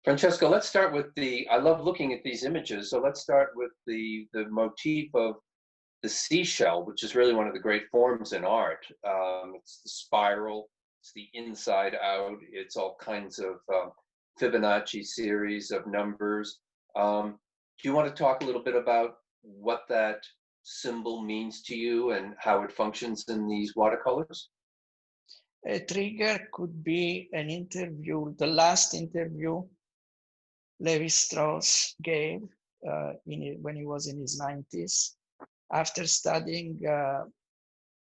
Francesco, let's start with I love looking at these images, so let's start with the motif of the seashell, which is really one of the great forms in art. It's the spiral, it's the inside out, it's all kinds of Fibonacci series of numbers. Do you want to talk a little bit about what that symbol means to you and how it functions in these watercolors? A trigger could be an interview, the last interview Levi-Strauss gave when he was in his 90s. After studying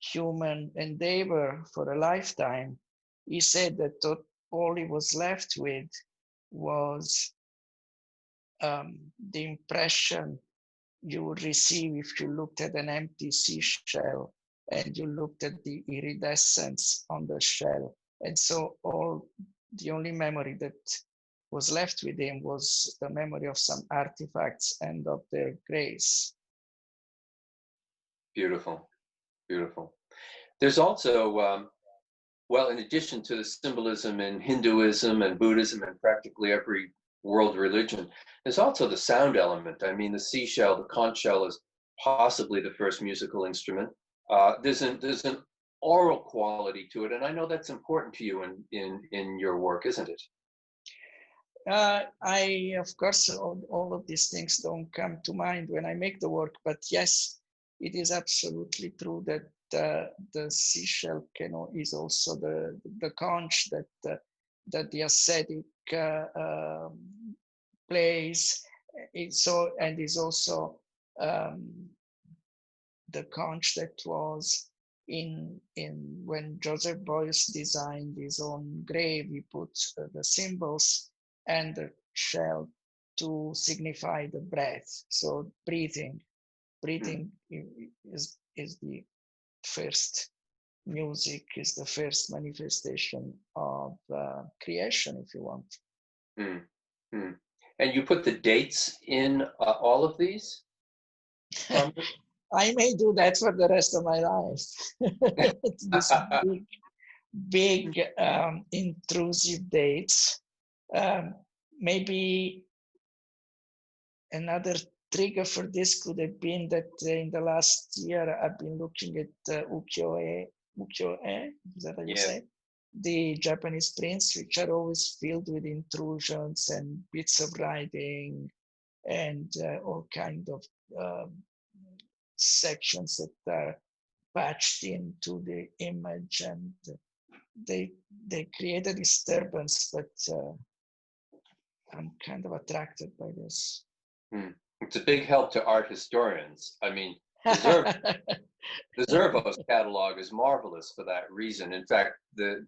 human endeavor for a lifetime, he said that all he was left with was the impression you would receive if you looked at an empty seashell and you looked at the iridescence on the shell. And so the only memory that was left with him was the memory of some artifacts and of their grace. Beautiful, beautiful. There's also, well, in addition to the symbolism in Hinduism and Buddhism and practically every world religion, there's also the sound element. I mean, the seashell, the conch shell is possibly the first musical instrument. There's an oral quality to it, and I know that's important to you in your work, isn't it? Of course, all of these things don't come to mind when I make the work, but yes, it is absolutely true that the seashell is also the conch that the ascetic plays. And is also the conch that was in when Joseph Beuys designed his own grave. He put the symbols and the shell to signify the breath. So breathing is the first music, is the first manifestation of creation, if you want. Mm. And you put the dates in all of these? I may do that for the rest of my life. This big intrusive dates. Maybe another trigger for this could have been that in the last year I've been looking at ukiyo-e, is that how you say? The Japanese prints, which are always filled with intrusions and bits of writing and all kind of sections that are patched into the image, and they create a disturbance, but I'm kind of attracted by this. It's a big help to art historians. I mean, the Zervos catalog is marvelous for that reason. In fact, the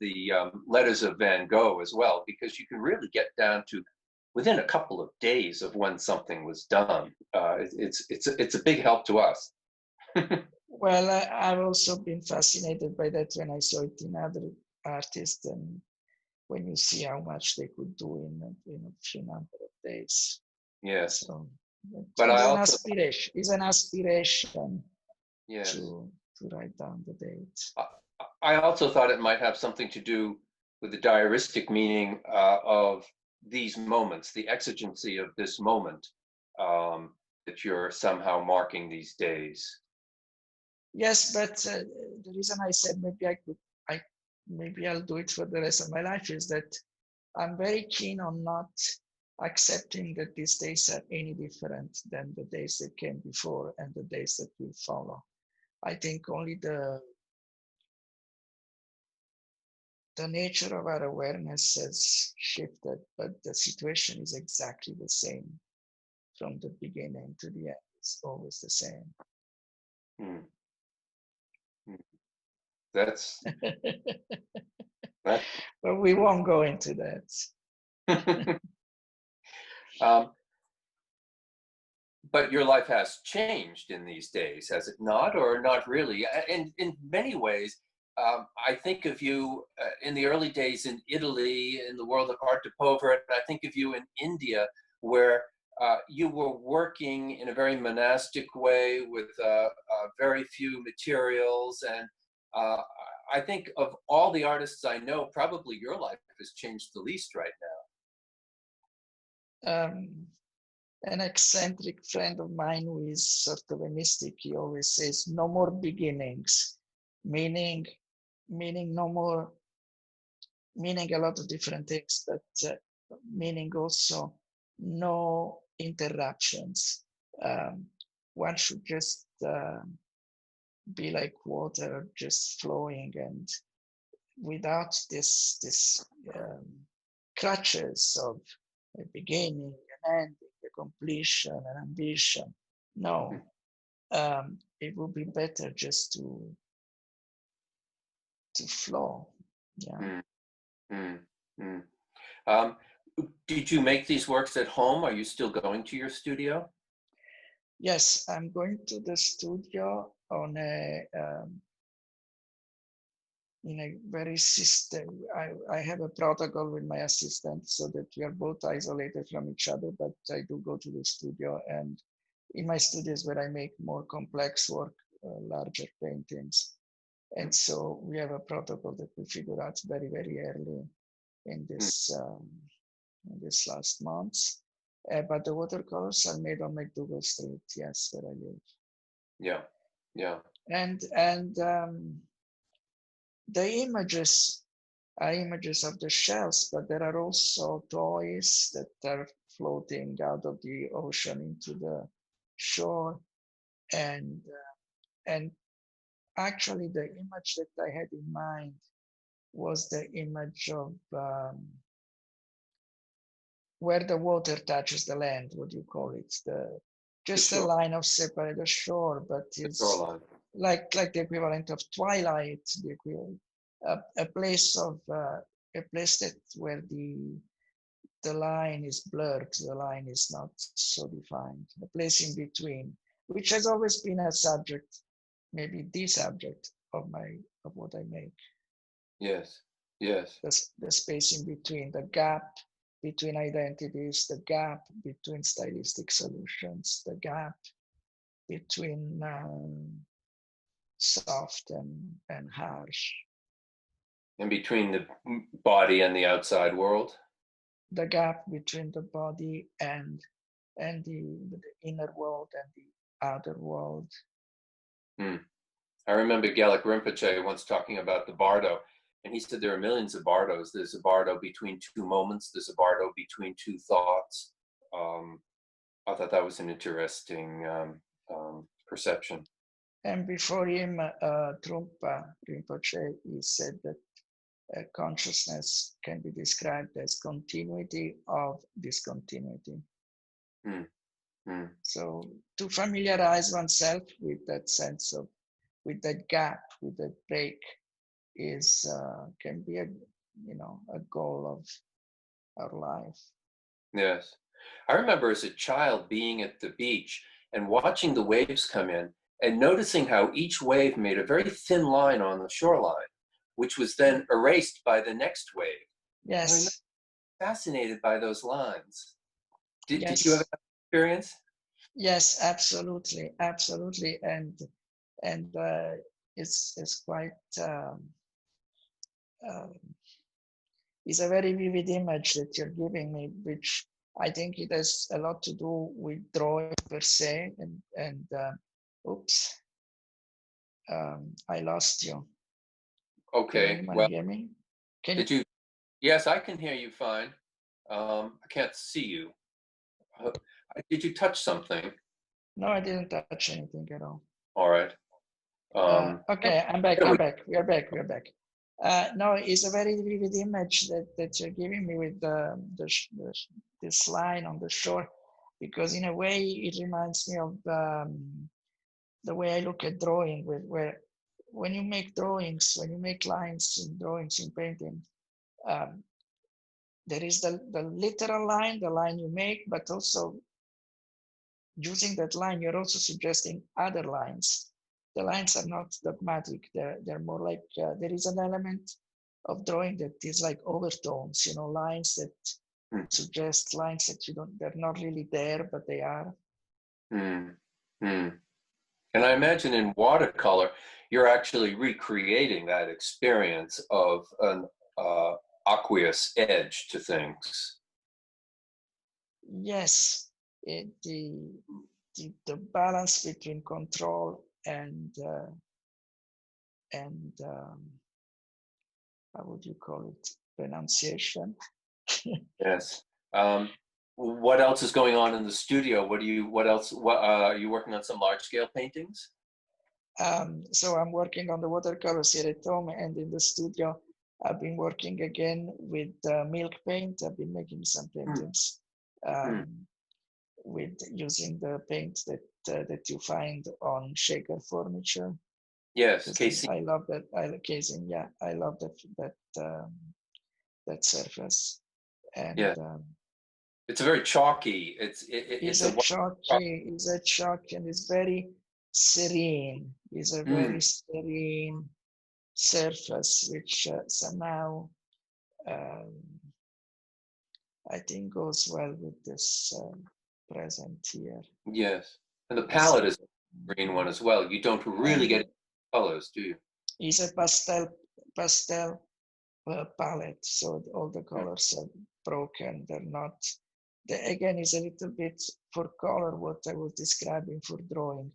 letters of Van Gogh as well, because you can really get down to within a couple of days of when something was done. It's a big help to us. Well, I've also been fascinated by that when I saw it in other artists, and when you see how much they could do in a few number of days. Yes. So, but it's an aspiration. Yes. To write down the dates. I also thought it might have something to do with the diaristic meaning of these moments, the exigency of this moment, that you're somehow marking these days. Yes, but the reason I said maybe I'll do it for the rest of my life is that I'm very keen on not accepting that these days are any different than the days that came before and the days that will follow. I think only the nature of our awareness has shifted, but the situation is exactly the same from the beginning to the end. It's always the same. That's but we won't go into that. But your life has changed in these days, has it not, or not really? And in many ways, I think of you in the early days in Italy, in the world of art de pauvre, and I think of you in India, where you were working in a very monastic way with very few materials. And I think of all the artists I know, probably your life has changed the least right now. an eccentric friend of mine who is sort of a mystic, he always says, no more beginnings, meaning no more, meaning a lot of different things, but meaning also no interruptions. One should just be like water, just flowing, and without this crutches of a beginning, an ending, a completion, an ambition. No, it would be better just to flow. Yeah. Did you make these works at home? Are you still going to your studio? Yes, I'm going to the studio on in a very system. I have a protocol with my assistant so that we are both isolated from each other, but I do go to the studio, and in my studios where I make more complex work, larger paintings. And so we have a protocol that we figured out very, very early in this last months. But the watercolors are made on McDougal Street, yes, where I live. Yeah, yeah. And the images are images of the shells, but there are also toys that are floating out of the ocean into the shore. And actually, the image that I had in mind was the image of where the water touches the land. What do you call it? Just a line of separate the shore, but it's like the equivalent of twilight, the equivalent, a place that where the line is blurred, the line is not so defined, a place in between, which has always been a subject, maybe the subject of what I make. Yes, yes. The space in between, the gap between identities, the gap between stylistic solutions, the gap between soft and harsh. And between the body and the outside world? The gap between the body and the inner world and the outer world. I remember Gelek Rinpoche once talking about the bardo, and he said there are millions of bardos. There's a bardo between two moments. There's a bardo between two thoughts. I thought that was an interesting perception. And before him, Trungpa Rinpoche, he said that consciousness can be described as continuity of discontinuity. So to familiarize oneself with that sense of, with that gap, with that break, is can be a goal of our life. Yes, I remember as a child being at the beach and watching the waves come in and noticing how each wave made a very thin line on the shoreline, which was then erased by the next wave. Yes. I'm fascinated by those lines. Did Yes. you have that experience? Yes, absolutely, absolutely, and it's quite it's a very vivid image that you're giving me, which I think it has a lot to do with drawing per se. And oops, I lost you. Okay. Can Well, hear me? did you? Yes, I can hear you fine. I can't see you. Did you touch something? No, I didn't touch anything at all. All right. Okay, I'm back. I'm back. We are back. We are back. No, it's a very vivid image that you're giving me with this line on the shore, because in a way it reminds me of the way I look at drawing, where when you make drawings, when you make lines in drawings, in painting, there is the literal line, the line you make, but also using that line, you're also suggesting other lines. The lines are not dogmatic. They're more like, there is an element of drawing that is like overtones, lines that suggest lines that they're not really there, but they are. And I imagine in watercolor, you're actually recreating that experience of an aqueous edge to things. yes, the balance between control and how would you call it, pronunciation. Yes. What else is going on in the studio? What else? What are you working on? Some large scale paintings? So I'm working on the watercolors here at home, and in the studio I've been working again with milk paint. I've been making some paintings with using the paint that you find on shaker furniture. Yes, Casey. I love that. I like casing. Yeah, I love that surface. And Yeah, it's very chalky. It's a Is a chalk, and it's very serene. Is a very serene surface, which somehow I think goes well with this present here. yes, and the palette is a green one as well. You don't really get colors, do you? It's a pastel palette, so all the colors are broken. They're not. Again, is a little bit for color what I was describing for drawing.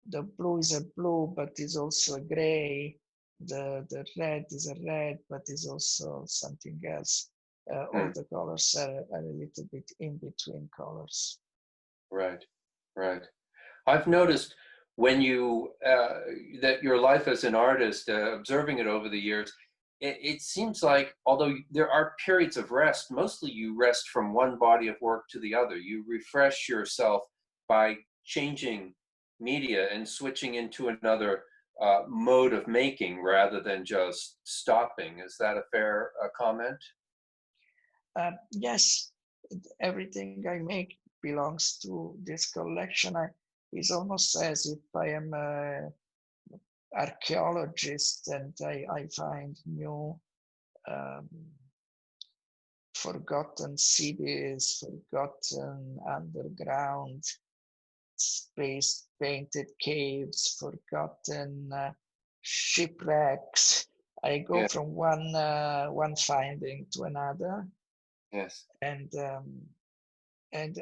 The blue is a blue, but is also a gray. The red is a red, but is also something else. All the colors are a little bit in between colors. Right, right. I've noticed when you that your life as an artist, observing it over the years, it seems like although there are periods of rest, mostly you rest from one body of work to the other. You refresh yourself by changing media and switching into another mode of making rather than just stopping. Is that a fair comment? Yes, everything I make belongs to this collection. It's almost as if I am an archaeologist and I find new forgotten cities, forgotten underground space painted caves, forgotten shipwrecks. I go Yeah. from one finding to another. Yes. And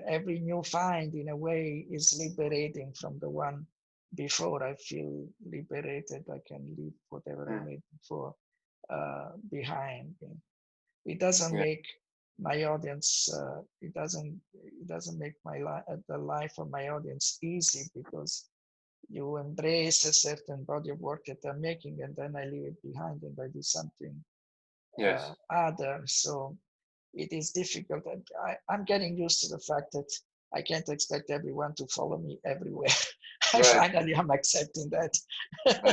every new find in a way is liberating from the one before. I feel liberated. I can leave whatever I made before behind me. It doesn't make my audience it doesn't make my the life of my audience easy, because you embrace a certain body of work that I'm making, and then I leave it behind and I do something other. So it is difficult. I'm getting used to the fact that I can't expect everyone to follow me everywhere. Right. Finally, I'm accepting that. Right.